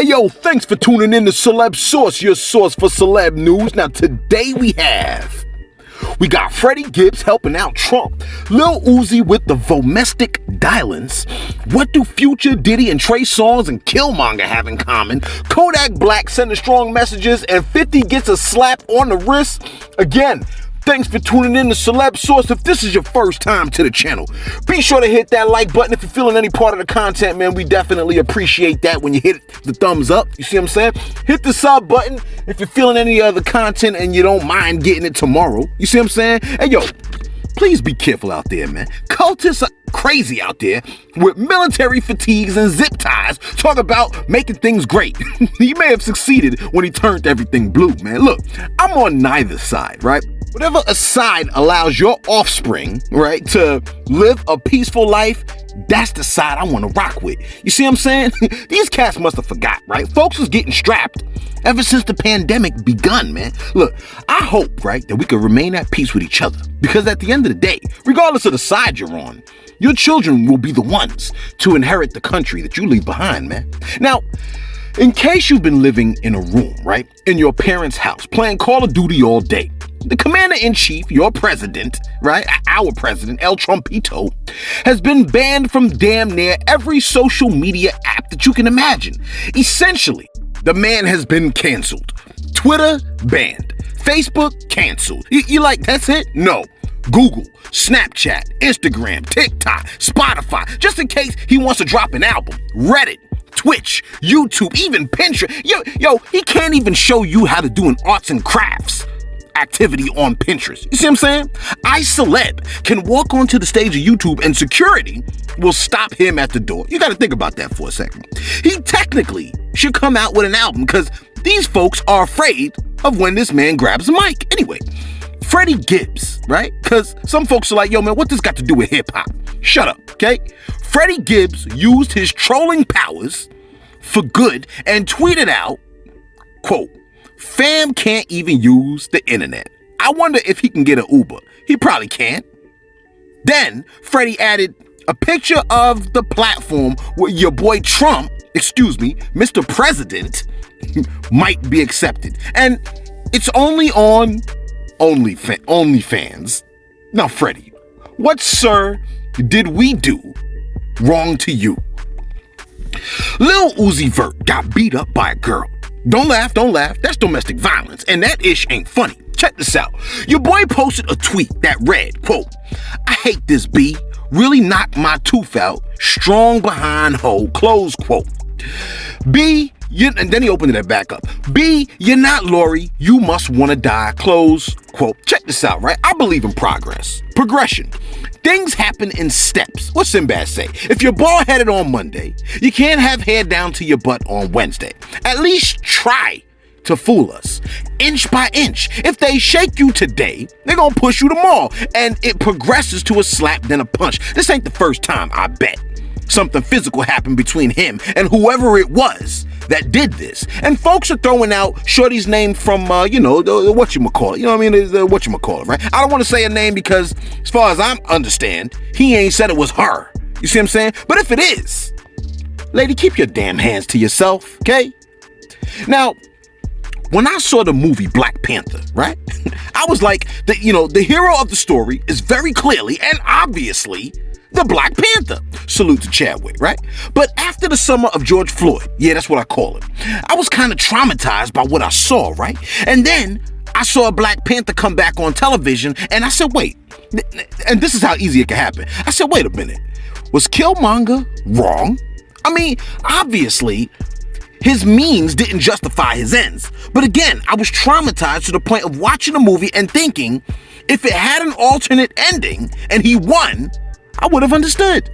yo, thanks for tuning in to Celebs Source, your source for celeb news. Now today we got Freddy Gibbs helping out Trump, Lil Uzi with the domestic violence. What do Future, Diddy, and Trey Songz and Killmonger have in common? Kodak Black sending strong messages, and 50 gets a slap on the wrist. Again, thanks for tuning in to Celebs Source. If this is your first time to the channel, be sure to hit that like button if you're feeling any part of the content, man. We definitely appreciate that when you hit the thumbs up. You see what I'm saying? Hit the sub button if you're feeling any other content and you don't mind getting it tomorrow. You see what I'm saying? Hey, yo, please be careful out there, man. Cultists are crazy out there with military fatigues and zip ties talking about making things great. He may have succeeded when he turned everything blue, man. Look, I'm on neither side, right? Whatever a side allows your offspring, right, to live a peaceful life, that's the side I want to rock with. You see what I'm saying? These cats must have forgot, right? Folks was getting strapped ever since the pandemic begun, man. Look, I hope, right, that we can remain at peace with each other. Because at the end of the day, regardless of the side you're on, your children will be the ones to inherit the country that you leave behind, man. Now, in case you've been living in a room, right, in your parents' house, playing Call of Duty all day, the commander-in-chief, your president, right, our president, El Trumpito, has been banned from damn near every social media app that you can imagine. Essentially, the man has been canceled. Twitter banned. Facebook canceled. You like, that's it? No. Google, Snapchat, Instagram, TikTok, Spotify, just in case he wants to drop an album. Reddit, Twitch, YouTube, even Pinterest. Yo, he can't even show you how to do an arts and crafts activity on Pinterest. You see what I'm saying? Celeb can walk onto the stage of YouTube and security will stop him at the door. You got to think about that for a second. He technically should come out with an album because these folks are afraid of when this man grabs a mic. Anyway, Freddy Gibbs, right? Because some folks are like, yo, man, what this got to do with hip hop? Shut up, okay? Freddy Gibbs used his trolling powers for good and tweeted out, quote, "Fam can't even use the internet. I wonder if he can get an Uber." He probably can't. Then Freddie added a picture of the platform where your boy Trump, Mr. President, might be accepted. And it's only on OnlyFans. Now, Freddie, what, sir, did we do wrong to you? Lil Uzi Vert got beat up by a girl. Don't laugh. That's domestic violence, and that ish ain't funny. Check this out. Your boy posted a tweet that read, quote, "I hate this B. Really knocked my tooth out. Strong behind hoe." Close quote. B, and then he opened it back up. "B, you're not Lori. You must want to die." Close quote. Check this out, right? I believe in progression. Things happen in steps. What's Sinbad say? If you're bald-headed on Monday, you can't have hair down to your butt on Wednesday. At least try to fool us. Inch by inch. If they shake you today, they're gonna push you tomorrow. And it progresses to a slap, then a punch. This ain't the first time, I bet, something physical happened between him and whoever it was that did this. And folks are throwing out Shorty's name from, the whatchamacallit. You know what I mean? The whatchamacallit, right? I don't want to say a name because, as far as I understand, he ain't said it was her. You see what I'm saying? But if it is, lady, keep your damn hands to yourself, okay? Now, when I saw the movie Black Panther, right? I was like, the hero of the story is very clearly and obviously the Black Panther. Salute to Chadwick, right? But after the summer of George Floyd, yeah, that's what I call it, I was kind of traumatized by what I saw, right? And then I saw Black Panther come back on television, and I said, wait, and this is how easy it can happen. I said, wait a minute, was Killmonger wrong? I mean, obviously, his means didn't justify his ends. But again, I was traumatized to the point of watching the movie and thinking, if it had an alternate ending and he won, I would have understood.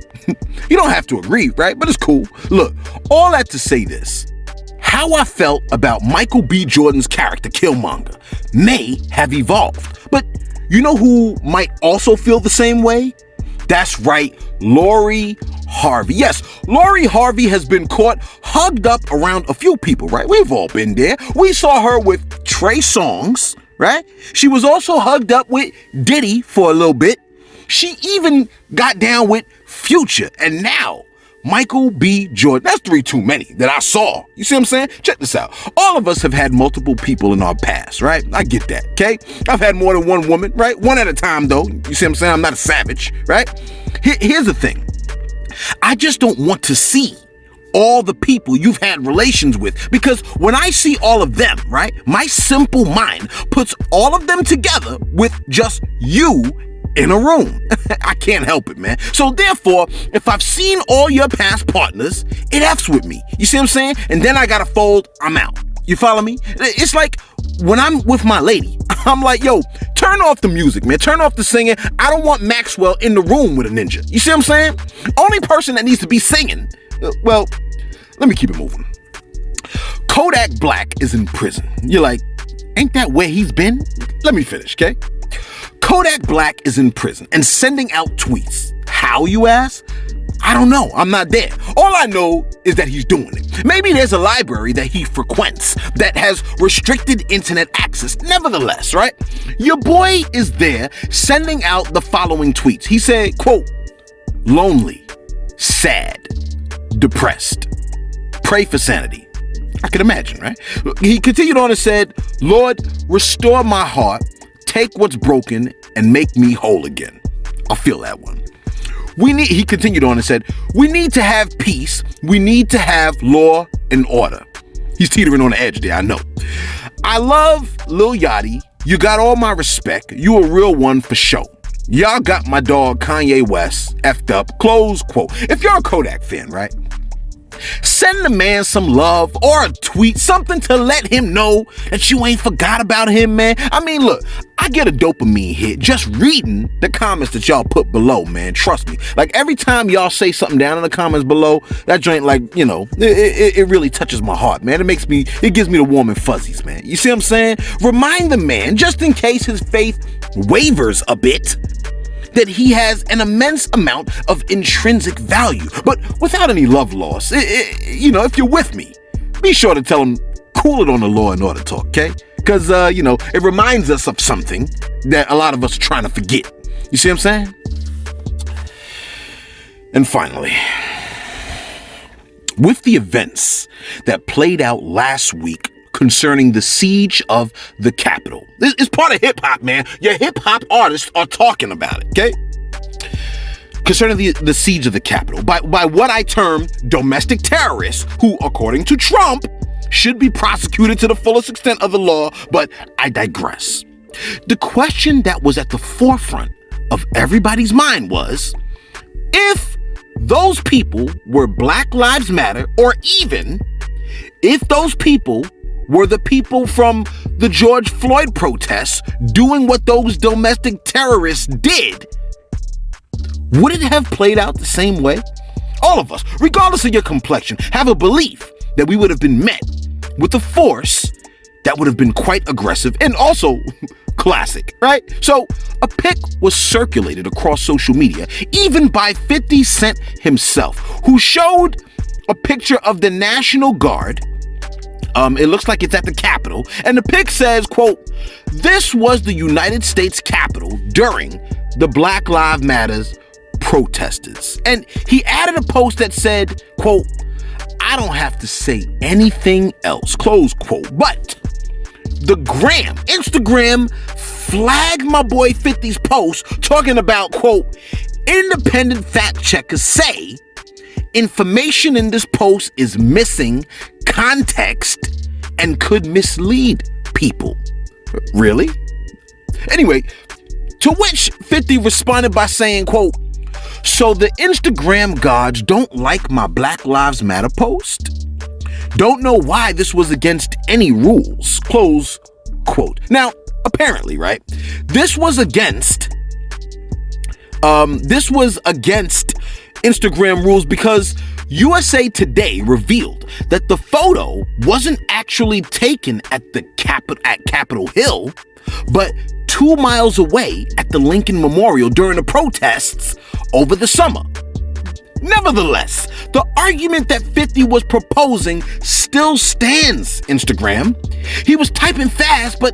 You don't have to agree, right? But it's cool. Look, all that to say this. How I felt about Michael B. Jordan's character, Killmonger, may have evolved. But you know who might also feel the same way? That's right, Lori Harvey. Yes, Lori Harvey has been caught hugged up around a few people, right? We've all been there. We saw her with Trey Songz, right? She was also hugged up with Diddy for a little bit. She even got down with Future, and now Michael B. Jordan. That's 3 too many that I saw. You see what I'm saying? Check this out. All of us have had multiple people in our past, right? I get that, okay? I've had more than one woman, right? One at a time, though. You see what I'm saying? I'm not a savage, right? Here's the thing. I just don't want to see all the people you've had relations with, because when I see all of them, right, my simple mind puts all of them together with just you in a room. I can't help it, man. So therefore, if I've seen all your past partners, it F's with me. You see what I'm saying? And then I gotta fold, I'm out. You follow me? It's like when I'm with my lady, I'm like, yo, turn off the music, man. Turn off the singing. I don't want Maxwell in the room with a ninja. You see what I'm saying? Only person that needs to be singing, well, let me keep it moving. Kodak Black is in prison. You're like, ain't that where he's been? Let me finish, okay? Kodak Black is in prison and sending out tweets. How, you ask? I don't know. I'm not there. All I know is that he's doing it. Maybe there's a library that he frequents that has restricted internet access. Nevertheless, right? Your boy is there sending out the following tweets. He said, quote, lonely, sad, depressed, pray for sanity. I can imagine, right? He continued on and said, Lord, restore my heart, take what's broken and make me whole again. I feel that one. He continued on and said, we need to have peace. We need to have law and order. He's teetering on the edge there, I know. I love Lil Yachty. You got all my respect. You a real one for show. Y'all got my dog Kanye West effed up. Close quote. If you're a Kodak fan, right? Send the man some love or a tweet, something to let him know that you ain't forgot about him, man. I mean, look, I get a dopamine hit just reading the comments that y'all put below, man. Trust me. Like, every time y'all say something down in the comments below, that joint, like, you know, it really touches my heart, man. It gives me the warm and fuzzies, man. You see what I'm saying? Remind the man, just in case his faith wavers a bit, that he has an immense amount of intrinsic value, but without any love loss. You know, if you're with me, be sure to tell him, cool it on the law and order talk, okay? Because, you know, it reminds us of something that a lot of us are trying to forget. You see what I'm saying? And finally, with the events that played out last week concerning the siege of the Capitol. This is part of hip-hop, man. Your hip-hop artists are talking about it, okay? Concerning the siege of the Capitol, by what I term domestic terrorists, who, according to Trump, should be prosecuted to the fullest extent of the law, but I digress. The question that was at the forefront of everybody's mind was, if those people were Black Lives Matter, or even if those people were the people from the George Floyd protests doing what those domestic terrorists did, would it have played out the same way? All of us, regardless of your complexion, have a belief that we would have been met with a force that would have been quite aggressive and also classic, right? So a pic was circulated across social media, even by 50 Cent himself, who showed a picture of the National Guard. It looks like it's at the Capitol, and the pic says, quote, this was the United States Capitol during the Black Lives Matters protesters. And he added a post that said, quote, I don't have to say anything else, close quote. But the Instagram flagged my boy 50's post talking about, quote, independent fact checkers say information in this post is missing context and could mislead people. Really? Anyway, to which 50 responded by saying, quote, so the Instagram gods don't like my Black Lives Matter post? Don't know why this was against any rules, close quote. Now, apparently, right, this was against Instagram rules because USA Today revealed that the photo wasn't actually taken at Capitol Hill, but 2 miles away at the Lincoln Memorial during the protests over the summer. Nevertheless, the argument that 50 was proposing still stands, Instagram. He was typing fast, but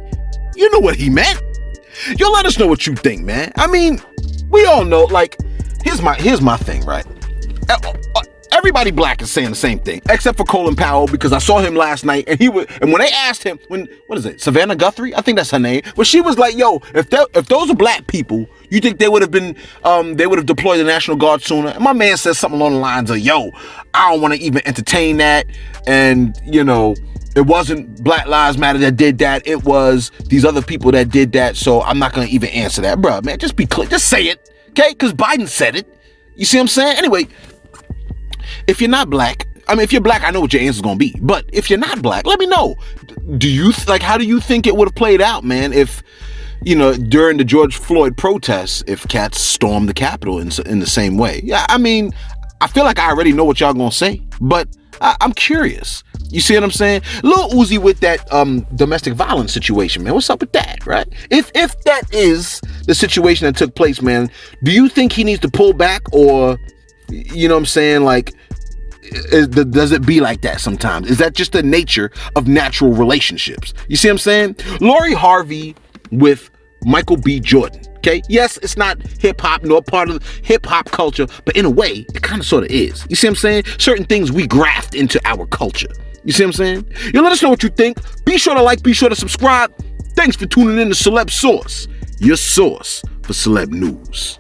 you know what he meant. Yo, let us know what you think, man. I mean, we all know, like, here's my thing, right? Everybody black is saying the same thing, except for Colin Powell, because I saw him last night, and when they asked him, what is it, Savannah Guthrie? I think that's her name. But she was like, "Yo, if those are black people, you think they would have been, they would have deployed the National Guard sooner?" And my man says something along the lines of, "Yo, I don't want to even entertain that, and it wasn't Black Lives Matter that did that. It was these other people that did that. So I'm not gonna even answer that, bro. Man, just be clear, just say it, okay? Because Biden said it. You see what I'm saying? Anyway." If you're not black, if you're black, I know what your answer's gonna be. But if you're not black, let me know. How do you think it would have played out, man, if, during the George Floyd protests, if cats stormed the Capitol in the same way? Yeah, I feel like I already know what y'all gonna say, but I'm curious. You see what I'm saying? Lil Uzi with that domestic violence situation, man. What's up with that, right? If that is the situation that took place, man, do you think he needs to pull back, or, you know what I'm saying, like, does it be like that sometimes? Is that just the nature of natural relationships? You see what I'm saying? Lori Harvey with Michael B. Jordan. Okay, yes, it's not hip-hop nor part of hip-hop culture, but in a way, it kind of sort of is. You see what I'm saying? Certain things we graft into our culture. You see what I'm saying? You let us know what you think. Be sure to like, be sure to subscribe. Thanks for tuning in to Celebs Source, your source for celeb news.